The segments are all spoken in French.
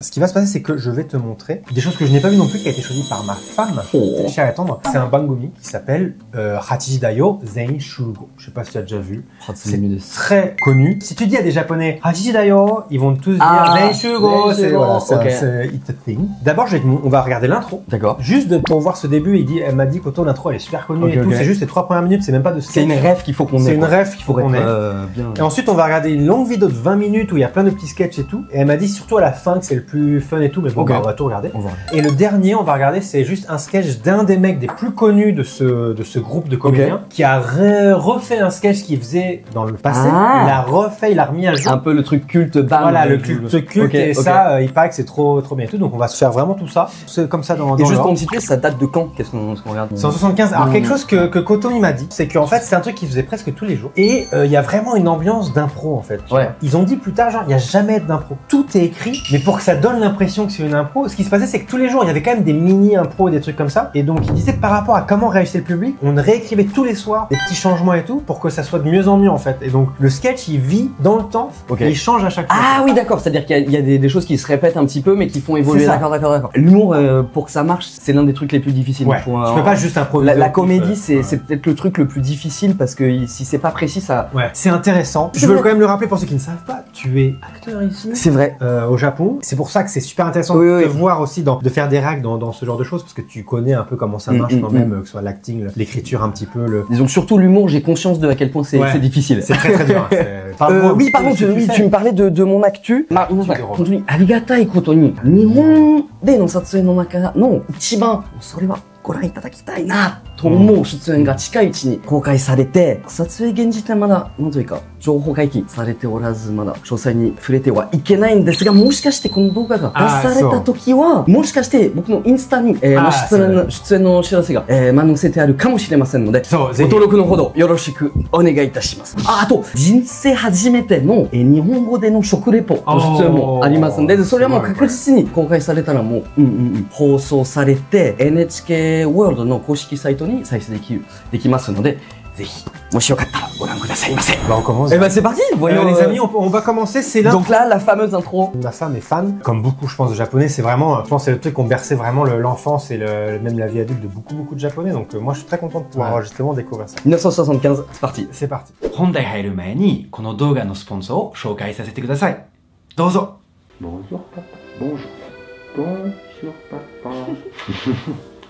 Ce qui va se passer, c'est que je vais te montrer des choses que je n'ai pas vues non plus, qui a été choisies par ma femme, chère et tendre. C'est un bangumi qui s'appelle Hachiji Dayo Zen Shugo. Je sais pas si tu as déjà vu. C'est très connu. Si tu dis à des Japonais Hachiji Dayo, ils vont tous dire Zen Shugo. C'est it's a thing. D'abord, on va regarder l'intro. D'accord. Juste pour voir ce début, elle m'a dit qu'auto l'intro elle est super connue et tout. C'est juste les 3 premières minutes, c'est même pas de sketch. C'est une rêve qu'il faut qu'on ait. C'est une rêve qu'il faut qu'on ait. Et ensuite, on va regarder une longue vidéo de 20 minutes où il y a plein de petits sketchs et tout. Et elle m'a dit surtout à la fin que c'est le plus fun et tout, mais bon, bah, on va tout regarder. Et le dernier, on va regarder, c'est juste un sketch d'un des mecs des plus connus de ce groupe de comédiens qui a refait un sketch qu'il faisait dans le passé. Il l'a refait, il l'a remis à jour. Un peu le truc culte, bam. Voilà, le culte, et ça, il paraît que c'est trop bien et tout. Donc on va se faire vraiment tout ça. C'est comme ça dans Et juste pour me situer, ça date de quand? Qu'est-ce qu'on regarde? C'est en 75. Alors quelque chose que Kotomi m'a dit, c'est qu'en fait, c'est un truc qu'il faisait presque tous les jours. Et il y a vraiment une ambiance d'impro en fait. Ils ont dit plus tard, genre, il n'y a jamais d'impro. Tout est écrit, mais pour que ça donne l'impression que c'est une impro, ce qui se passait, c'est que tous les jours, il y avait quand même des mini-impros, des trucs comme ça. Et donc, il disait que par rapport à comment réagissait le public, on réécrivait tous les soirs des petits changements et tout pour que ça soit de mieux en mieux en fait. Et donc, le sketch, il vit dans le temps et il change à chaque fois. Ah oui, d'accord. C'est-à-dire qu'il y a des choses qui se répètent un petit peu, mais qui font évoluer. D'accord. L'humour, pour que ça marche, c'est l'un des trucs les plus difficiles. Ouais. Tu peux pas juste improviser. La comédie, c'est peut-être le truc le plus difficile parce que si c'est pas précis, ça. Ouais. C'est intéressant. Je veux quand même le rappeler pour ceux qui ne savent pas. Tu es acteur ici. C'est vrai. Au Japon. C'est pour ça que c'est super intéressant de te voir aussi, de faire des règles dans ce genre de choses, parce que tu connais un peu comment ça marche quand même, que ce soit l'acting, l'écriture un petit peu. Disons surtout l'humour, j'ai conscience de à quel point c'est difficile. C'est très dur. Oui, pardon, tu me parlais de mon actu. 本当にありがたいことに日本での撮影の中の一番それはご覧いただきたいなと思う出演が近いうちに公開されて、撮影現時点まだ何というか情報解禁されておらず、まだ詳細に触れてはいけないんですが、もしかしてこの動画が出された時はもしかして僕のインスタに出演のお知らせが載せてあるかもしれませんので、ご登録のほどよろしくお願いいたします。あと人生初めての日本語での食レポの出演もありますんで、それはもう確実に公開されたらもう放送されて NHK ワールドの公式サイトに再生できますので、ぜひもしよかったらご覧くださいませ。On commence. Et ben c'est parti. Voyons les amis, on va commencer. C'est là. Donc là, la fameuse intro. Ma femme est fan, comme beaucoup, je pense, de japonais. C'est vraiment, je pense, c'est le truc qui ont bercé vraiment l'enfance et même la vie adulte de beaucoup de japonais. Donc moi, je suis très content de pouvoir justement découvrir ça. 1975, c'est parti. C'est parti. 本題入る前にこの動画のスポンサーを紹介させてください。どうぞ。Bonjour papa. Bonjour papa.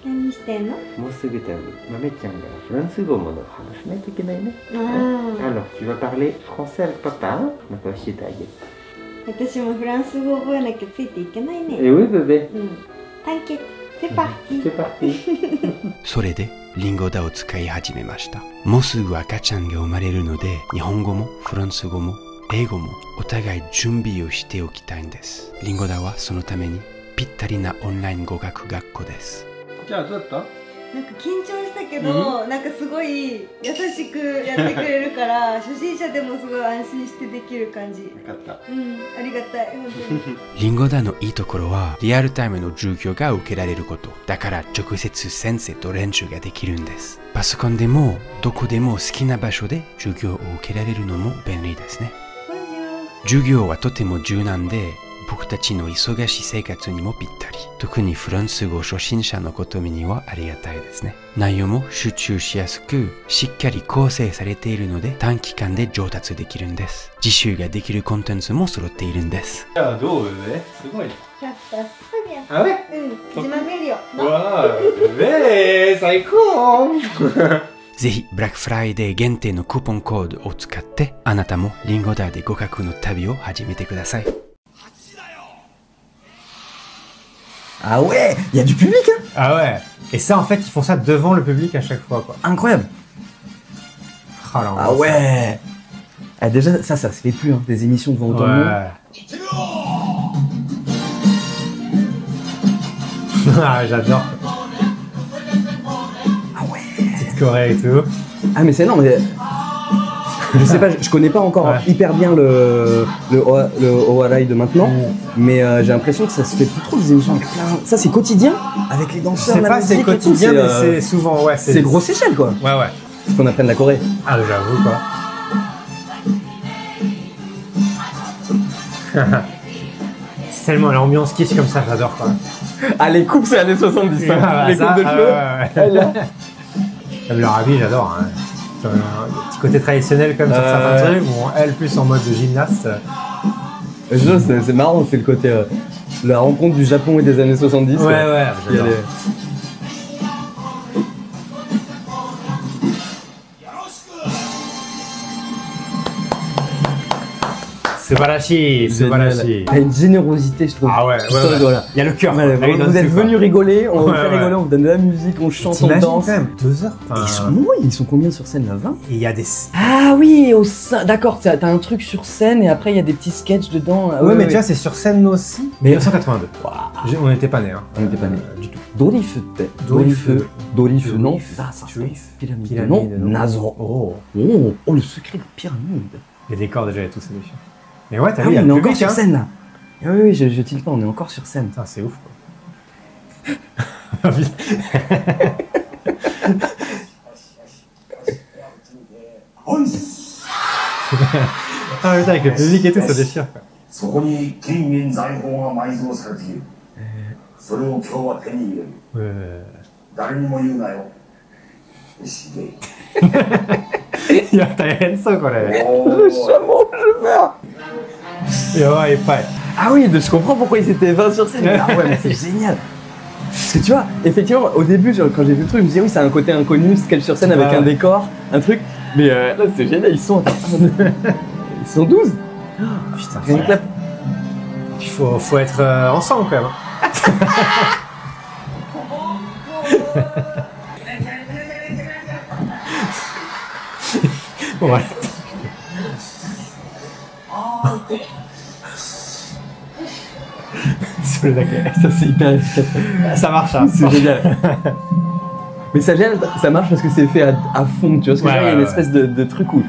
何してんの？もうすぐ多分豆ちゃんがフランス語も話さないといけないね。Alors, tu vas parler français avec papa? また教えてあげる。私もフランス語覚えなきゃついていけないね。Eh oui bébé. T'inquiète, c'est parti. C'est parti. それでリンゴダを使い始めました。もうすぐ赤ちゃんが生まれるので、日本語もフランス語も英語もお互い準備をしておきたいんです。リンゴダはそのためにぴったりなオンライン語学学校です。じゃあどうだった？なんか緊張したけど、なんかすごい優しくやってくれるから初心者でもすごい安心してできる感じ。よかった。ありがたい本当に。リンゴダのいいところはリアルタイムの授業が受けられること。だから直接先生と練習ができるんです。パソコンでもどこでも好きな場所で授業を受けられるのも便利ですね。授業はとても柔軟で僕たちの忙しい生活にもぴったり。特にフランス語初心者のことみにはありがたいですね。内容も集中しやすく、しっかり構成されているので短期間で上達できるんです。自習ができるコンテンツも揃っているんです。じゃあどうbébé？すごい。やったすごいや。あれ？自慢見るよ。わーbébé最高。ぜひブラックフライデー限定のクーポンコードを使ってあなたもリンゴダーで語学の旅を始めてください。Ah ouais, il y a du public hein. Ah ouais. Et ça en fait, ils font ça devant le public à chaque fois quoi. Incroyable. Ah ouais. Ah, déjà ça se fait plus hein, des émissions devant autant de monde. Ah j'adore. Ah ouais. Petite Corée et tout. Ah mais c'est énorme. Je sais pas, je connais pas encore hyper bien le Oharai de maintenant, mais j'ai l'impression que ça se fait plus trop des émissions avec plein. Ça c'est quotidien avec les danseurs. C'est pas c'est quotidien, mais c'est souvent c'est grosse échelle quoi. Ouais. Faut qu'on apprenne la Corée. Ah j'avoue quoi. tellement l'ambiance kitsch comme ça, j'adore quoi. Ah, les coupes, c'est années 70, hein. Les coupes de cheveux. Même leur habit, j'adore. Hein. Un petit côté traditionnel comme sur certains trucs, ou elle plus en mode de gymnaste. C'est marrant, c'est le côté la rencontre du Japon et des années 70. Ouais, j'adore. C'est barachi, c'est barachi. T'as une générosité, je trouve. Ah ouais. Voilà. Il y a le cœur. Vous êtes venus rigoler, on vous fait rigoler, on vous donne de la musique, on chante, on danse. Quand même 2 heures. Ils sont combien sur scène là, 20? Et il y a des... Ah oui, d'accord, t'as un truc sur scène et après il y a des petits sketchs dedans. Ouais, mais tu vois, c'est sur scène aussi. Mais 1982. On n'était pas nés. Hein. On n'était pas nés. Du tout. Dorifu, non, ça, pyramide, non, Nazo. Oh, le secret de la pyramide. Les décors déjà et tout, c'est méchant. Mais ouais, t'as vu, on est le encore public, sur scène là. Oui, je tilte pas, on est encore sur scène. Putain, c'est ouf quoi. Ah putain, avec le public et tout, ça déchire quoi. Il y a t'as Enzo quoi là. Le chameau, je meurs. Ah oui, je comprends pourquoi ils étaient 20 sur scène. Ah ouais, mais c'est génial. Parce que tu vois, effectivement, au début, quand j'ai vu le truc, je me disais oui, c'est un côté inconnu, sketch sur scène avec un décor, un truc. Mais là, c'est génial, ils sont 12. Putain, rien que là. Il faut être ensemble quand même. Ouais. Sous le laquelle. Ça, c'est hyper efficace. Ça marche, hein. C'est génial. Mais ça marche parce que c'est fait à fond, tu vois. Parce que il y a une espèce de truc où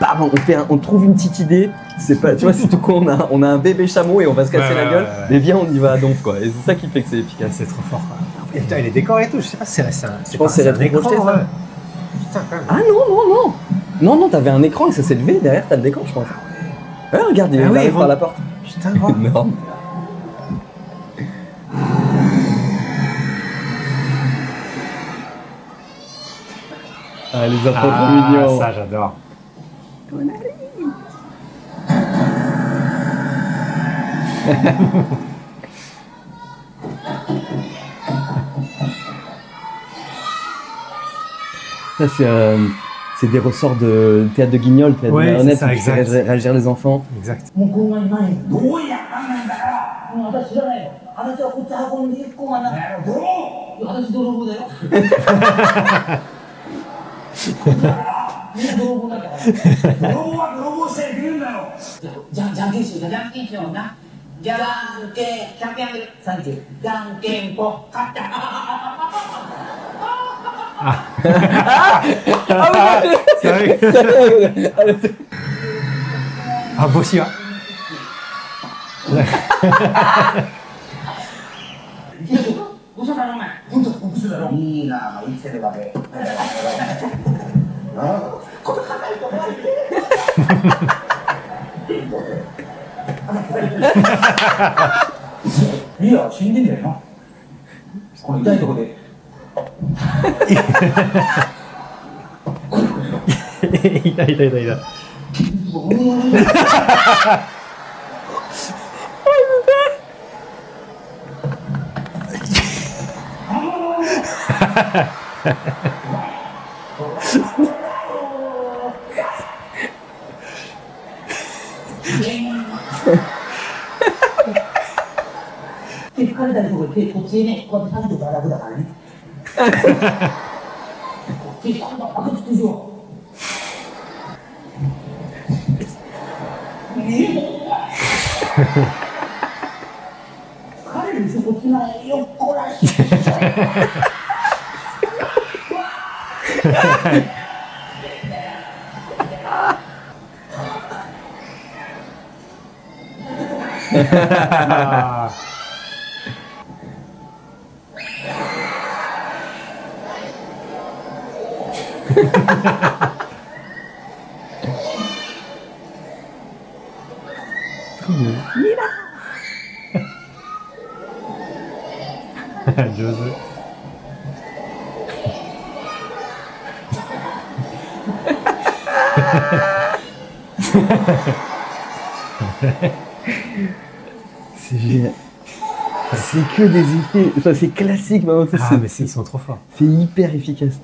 bam, on trouve une petite idée. C'est pas, tu vois, c'est tout con. On a un bébé chameau et on va se casser la gueule. Mais viens, on y va à donf, quoi. Et c'est ça qui fait que c'est efficace. C'est trop fort, quoi. Et putain, les décors et tout, je sais pas si c'est je pense que c'est rétroprojeté, ça. Putain, quand même. Ah non, t'avais un écran et ça s'est levé. Derrière, t'as le décor, je pense. Ouais, regarde, il arrive par la porte. Putain, gros. Énorme. Ah, les enfants trop mignons. Ça, j'adore. Ça, c'est des ressorts de théâtre de Guignol, théâtre de marionnette, qui fait réagir les enfants. Exact. C'est vrai. Ah, Boshi, hein. José. C'est génial. C'est que des effets, enfin, c'est classique maintenant. Ah mais ils sont trop forts. C'est hyper efficace.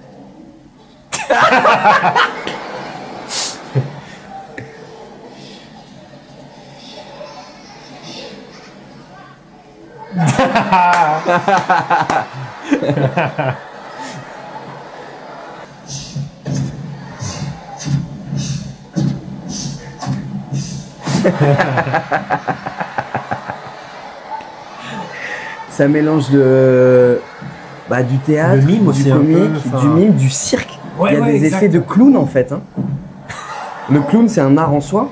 Ça mélange de du théâtre, le mime aussi, du comique, du mime, du cirque. Ouais, il y a des effets de clown en fait. Hein. Le clown c'est un art en soi.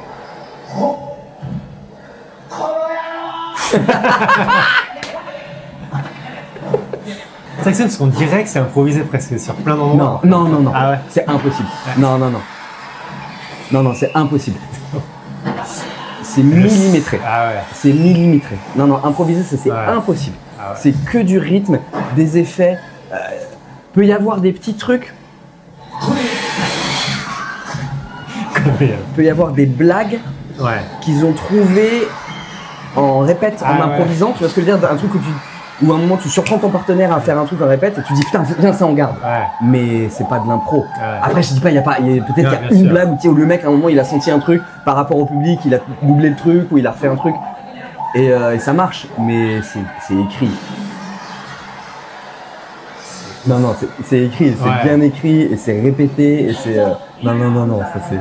C'est vrai que parce qu'on dirait que c'est improvisé presque sur plein d'endroits. Non, non, non, non. Ah ouais. C'est impossible. Ouais. Non, non, non. Non, non, c'est impossible. C'est millimétré. Ah ouais. C'est millimétré. Non, non, improviser, ça c'est Ouais. impossible. Ah ouais. C'est que du rythme, des effets. Peut y avoir des petits trucs. Peut y avoir des blagues Ouais. qu'ils ont trouvées en répète, en improvisant. Tu vois ce que je veux dire? Un truc où à un moment tu surprends ton partenaire à faire un truc en répète et tu dis putain, viens, ça on garde. Ouais. Mais c'est pas de l'impro. Ouais. Après, je dis pas, peut-être qu'il y a bien une sûr. blague où, tu sais, où le mec à un moment il a senti un truc par rapport au public, il a doublé le truc ou il a refait un truc et ça marche. Mais c'est écrit. Non, non, c'est écrit, c'est Ouais. bien écrit et c'est répété et c'est. Non, non, non, non, ça c'est.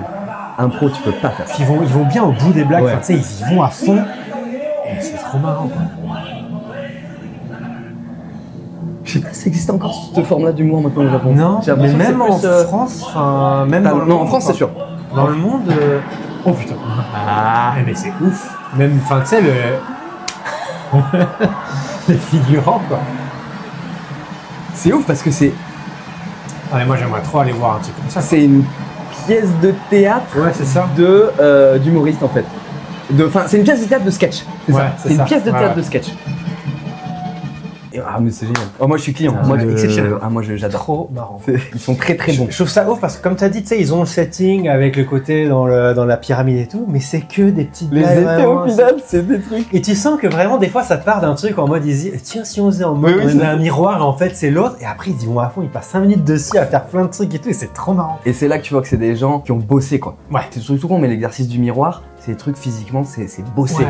Impro, tu peux pas faire ça. Ils vont bien au bout des blagues, Ouais. enfin, tu sais, ils y vont à fond. Et c'est trop marrant, quoi. Je sais pas si ça existe encore cette forme-là d'humour maintenant au Japon. Non, J'ai mais l'impression même que en c'est plus, France, enfin, même dans le non, en monde, France c'est sûr. Dans le monde, oh putain. Ah. Mais c'est ouf. Même, enfin, tu sais, les figurants, quoi. C'est ouf parce que c'est Ah, mais moi, j'aimerais trop aller voir un truc comme ça. c'est une pièce de théâtre Ouais, c'est ça. d'humoriste en fait. Enfin, c'est une pièce de théâtre de sketch. C'est Ouais, ça. c'est C'est une ça. pièce de Ouais, théâtre ouais. de sketch. Ah mais c'est génial. Oh, moi je suis client. Ah, Moi, exceptionnel. moi j'adore. Trop marrant. Ils sont très très bons. Je trouve ça ouf parce que comme tu as dit, tu sais, ils ont le setting avec le côté dans la pyramide et tout, mais c'est que des petites Les blagues, effets vraiment, au final, c'est des trucs. Et tu sens que vraiment, des fois, ça part d'un truc en mode, ils disent, tiens, si on faisait en mode, Oui, oui, on c'est a un miroir, et en fait, c'est l'autre, et après, ils y vont à fond, ils passent 5 minutes dessus à faire plein de trucs et tout, et c'est trop marrant. Et c'est là que tu vois que c'est des gens qui ont bossé quoi. Ouais. C'est surtout con, mais l'exercice du miroir, c'est des trucs physiquement, c'est bossé. Ouais.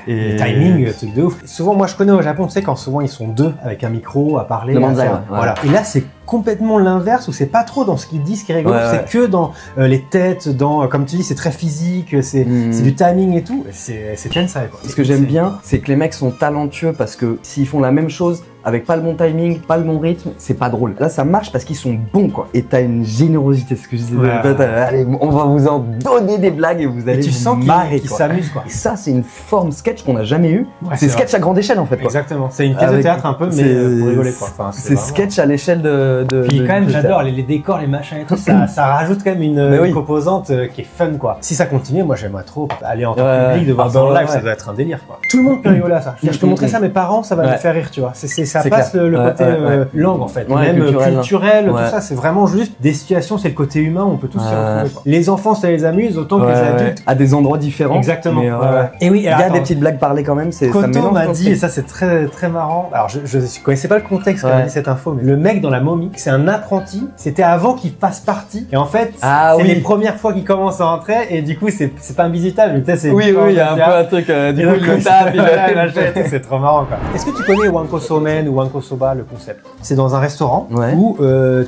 Et- Le timing, truc de ouf. Souvent, moi, je connais au Japon, tu sais, quand souvent ils sont deux avec un micro à parler. Le à manzai, faire- ouais. Voilà. Et là, c'est complètement l'inverse, où c'est pas trop dans ce qu'ils disent qui est rigolo, Ouais, c'est ouais. que dans les têtes, dans, comme tu dis, c'est très physique, c'est du timing et tout. Et c'est tensai, quoi. Ce que j'aime bien, c'est que les mecs sont talentueux parce que s'ils font la même chose avec pas le bon timing, pas le bon rythme, c'est pas drôle. Là, ça marche parce qu'ils sont bons, quoi. Et t'as une générosité, ce que je disais. Ouais. Allez, on va vous en donner des blagues et vous allez Et tu vous sens marrer, qu'ils quoi. s'amusent, quoi. Et ça, c'est une forme sketch qu'on n'a jamais eu. Ouais, c'est c'est sketch à grande échelle, en fait, quoi. Exactement. C'est une pièce de Avec- théâtre un peu, mais c'est- pour rigoler, quoi. Enfin, C'est vraiment- sketch à l'échelle de. Puis quand même, de j'adore théâtre. les décors, les machins et tout, ça rajoute quand même une, Mais oui. une composante qui est fun, quoi. Si ça continue, moi j'aimerais trop aller en tant Ouais. que public, de voir Ah ça en bah live, ouais. ça doit être un délire, quoi. Tout le monde peut rigoler à ça. Je peux montrer ça à mes parents, ça va Ouais. les faire rire, tu vois. Ça C'est passe clair. le Ouais, côté ouais. langue, en fait. Ouais, Même culturel. culturel, Ouais. tout ça, c'est vraiment juste des situations, c'est le côté humain, on peut tous s'y Ouais. retrouver, quoi. Les enfants, ça les amuse, autant que Ouais, les ouais. adultes. À des endroits différents. Exactement. Mais, Ouais, ouais. Et oui, Il y a des petites blagues parlées quand même. Ça Koto mélange m'a dans dit, ce et ça c'est très très marrant, alors je connaissais pas le contexte quand Ouais. il a dit cette info, mais le mec dans la momie, c'est un apprenti, c'était avant qu'il fasse partie, et en fait, Ah c'est oui. les premières fois qu'il commence à rentrer, et du coup c'est pas invisible, mais tu sais, c'est... Oui, oui, il y a un peu un truc. Du coup, il le tape, il le c'est trop marrant, quoi. Est-ce que tu connais Wanko Somen ou Wanko Soba, le concept? C'est dans un restaurant Ouais. où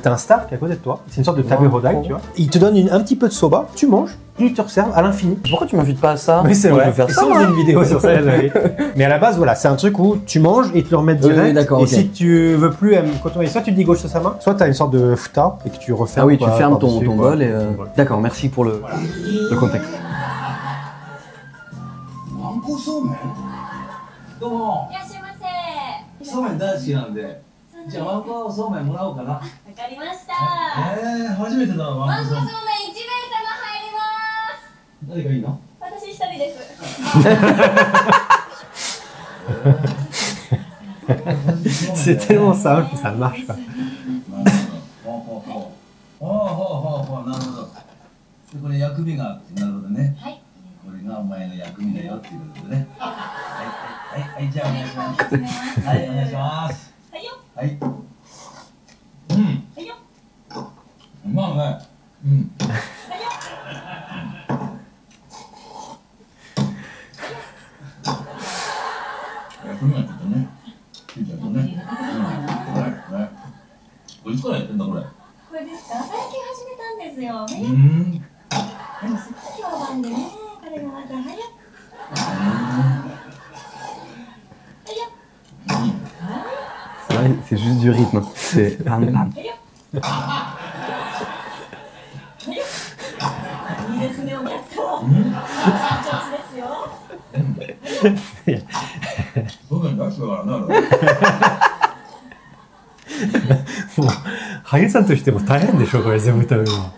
t'as un staff qui est à côté de toi, c'est une sorte de tabe rodai, tu vois. Il te donne un petit peu de soba, tu manges, et il te resserve à l'infini. Pourquoi tu m'invites pas à ça? Oui, c'est On vrai. peut faire Et ça. on faisait une vidéo sur ça, désolé. Mais à la base, voilà, c'est un truc où tu manges et ils te le remettent Oui, direct. oui, d'accord, et ok. si tu veux plus, quand on est, soit tu te dis gauche sur sa main, soit tu as une sorte de futa et que tu refermes. Ah oui, tu quoi, fermes ton par-dessus, quoi. bol et. Voilà. D'accord, merci pour le contexte. わんこそうめんどうもいらっしゃいませ。そうめん大好きなんでじゃあわんこそうめんもらおうかなわかりました。初めてだわワンコそうめん1名様入ります。誰かいいの私一人です。C'est tellement simple, ça marche pas. なるほど。これ薬味がなるほどね。はい。これがお前の薬味だよっていうことでね。はいはいはい、じゃあお願いします。はい、お願いします。はいよ。はい。うん。はいよ。うまいね。うん。はいよ。薬味がちょっとね。ついちゃうとね。うん。はい。これいつからやってんだこれ。これですか。最近始めたんですよ。でもすっごい評判でね。これがまた早く。C'est juste du rythme. C'est bam bam. いいですね、お客様。上手ですよ。そうなんだ、そうだな。もうハゲさんとしても大変でしょこれ全部食べるの。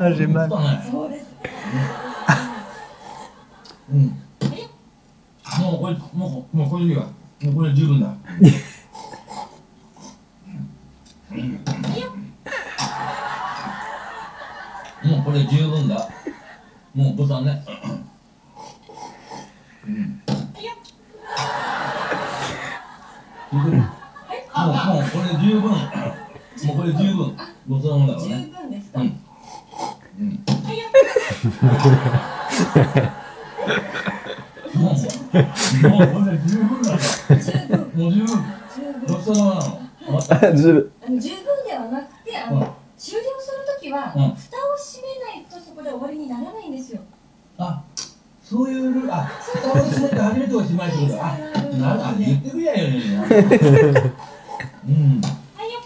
あ、j'ai mal。そうです。うん。もうこれもうこれでいいわ。もうこれ十分だ。もうこれ十分だ。もうボタンね。うん。もうこれ十分。もうこれ十分。ボタンだからね。十分ですか。うん。うん。もうこれ十分だから。もう十分。ボタンなの。十分。十分ではなくて、終了するときは、蓋を閉めないとそこで終わりにならないんですよ。あ、そういうルール、あ、蓋を閉めて初めておしまいってことだ。あ、なんか言ってくれやよね。うん。はいよ。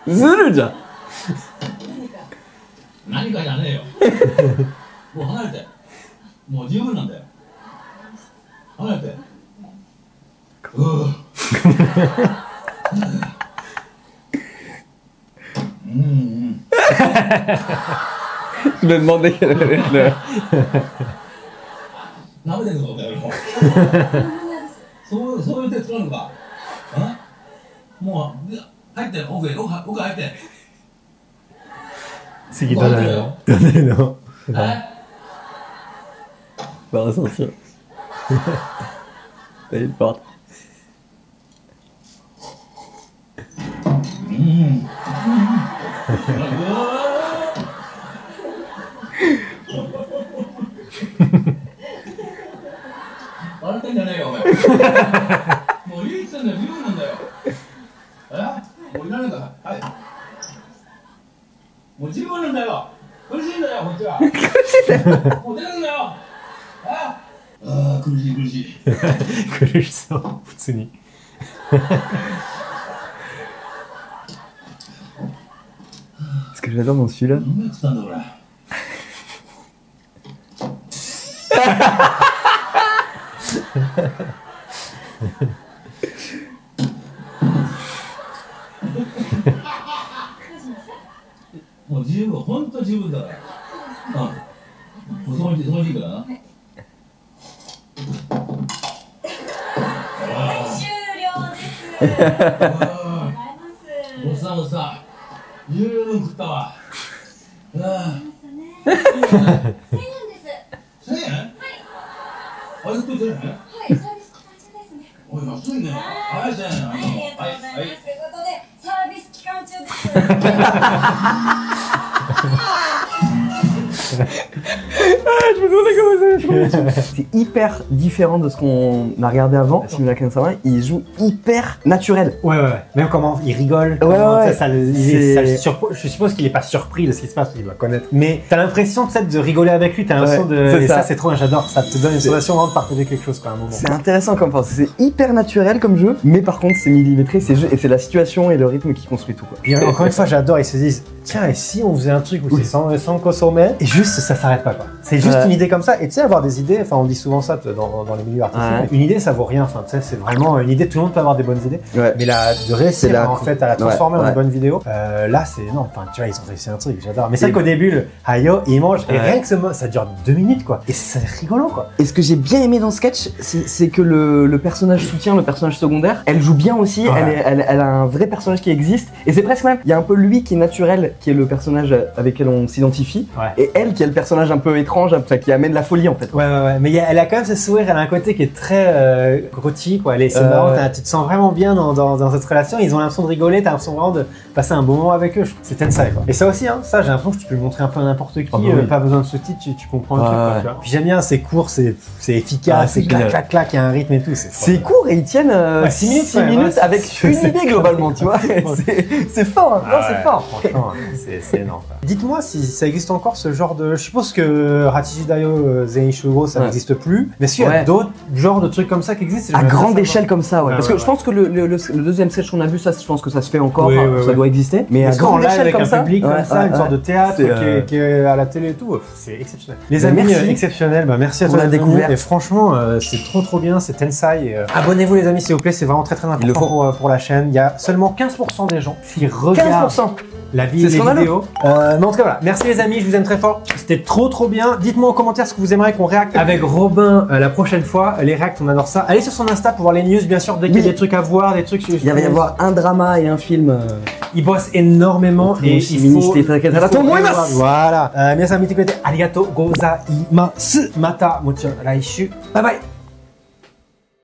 ずるじゃん。何かじゃねえよ。もう離れて。もう十分なんだよ。離れて。Je me demandais quelle allait être l'heure. なめてるぞ、だよ。そういう手使うのか。もう入って奥入って。次どうなるの？どうなるのVa ressentir. T'as eu le porte. Ce que j'adore dans celui-là. Je me demandais comment ça. C'est hyper différent de ce qu'on a regardé avant. Shimura Ken-sama, il joue hyper naturel. Ouais. Même comment il rigole. Ouais. Je suppose qu'il est pas surpris de ce qui se passe, il doit connaître. Mais t'as l'impression de rigoler avec lui, t'as l'impression de. Et ça, c'est trop bien, j'adore. Ça te donne une sensation vraiment de partager quelque chose, quoi, à un moment. C'est intéressant comme force. C'est hyper naturel comme jeu, mais par contre, c'est millimétré, et c'est la situation et le rythme qui construit tout, quoi. Et encore une fois, j'adore, ils se disent, tiens, et si on faisait un truc où c'est sans Kosome, et juste ça s'arrête pas, quoi. C'est juste une idée comme ça. Et tu sais, avoir des idées, enfin, on dit souvent ça dans les milieux artistiques. Une idée, ça vaut rien. Enfin, tu sais, c'est vraiment une idée, tout le monde peut avoir des bonnes idées. Mais de réussir en fait à la transformer en une bonne vidéo, là, c'est non, enfin, tu vois, ils ont réussi un truc, j'adore. Mais c'est qu'au début, le Hayo, il mange, et rien que ça dure 2 minutes, quoi. Et c'est rigolo, quoi. Et ce que j'ai bien aimé dans ce sketch, c'est que le personnage soutien, le personnage secondaire, elle joue bien aussi. Elle a un vrai personnage qui existe. Et c'est presque même, il y a un peu lui qui est naturel, qui est le personnage avec lequel on s'identifie, et elle qui est le personnage un peu étrange, qui amène la folie en fait. Ouais. Mais elle a quand même ce sourire, elle a un côté qui est très grotty, quoi. C'est marrant, tu te sens vraiment bien dans cette relation. Ils ont l'impression de rigoler, t'as l'impression vraiment de passer un bon moment avec eux. C'est Tensai, quoi. Et ça aussi, hein, ça j'ai l'impression que tu peux le montrer un peu à n'importe qui, pas besoin de sous-titres, tu comprends le truc, quoi, tu vois. Puis j'aime bien, c'est court, c'est efficace, c'est clac, il y a un rythme et tout. C'est court et ils tiennent 6 minutes avec une idée globalement, tu vois. C'est fort, non, c'est fort. Franchement, c'est énorme. Dites-moi si ça existe encore ce genre de. Je suppose que Hachishi Dayo Zenishugo ça n'existe plus, mais est-ce qu'il y a d'autres genres de trucs comme ça qui existent à grande échelle comme ça, parce que je pense que le deuxième sketch qu'on a vu, ça, je pense que ça se fait encore, ça doit exister. Mais à grande échelle avec comme un ça, public comme ça, une sorte de théâtre qui est à la télé et tout, c'est exceptionnel. Les amis, exceptionnels, merci à toi d'être venu. Et franchement, c'est trop bien, c'est Tensai. Abonnez-vous les amis s'il vous plaît, c'est vraiment très important pour la chaîne. Il y a seulement 15% des gens qui regardent la vie et les vidéos. Mais en tout cas voilà, merci les amis, je vous aime très fort. C'était trop bien. Dites-moi en commentaire ce que vous aimeriez qu'on réacte avec Robin la prochaine fois. Les réacts, on adore ça. Allez sur son Insta pour voir les news, bien sûr, dès qu'il y a des trucs à voir, des trucs. Il va y avoir un drama et un film. Il bosse énormément et il faut voilà.皆さん見てくれてありがとうございます。またもちろん来週。バイバイ。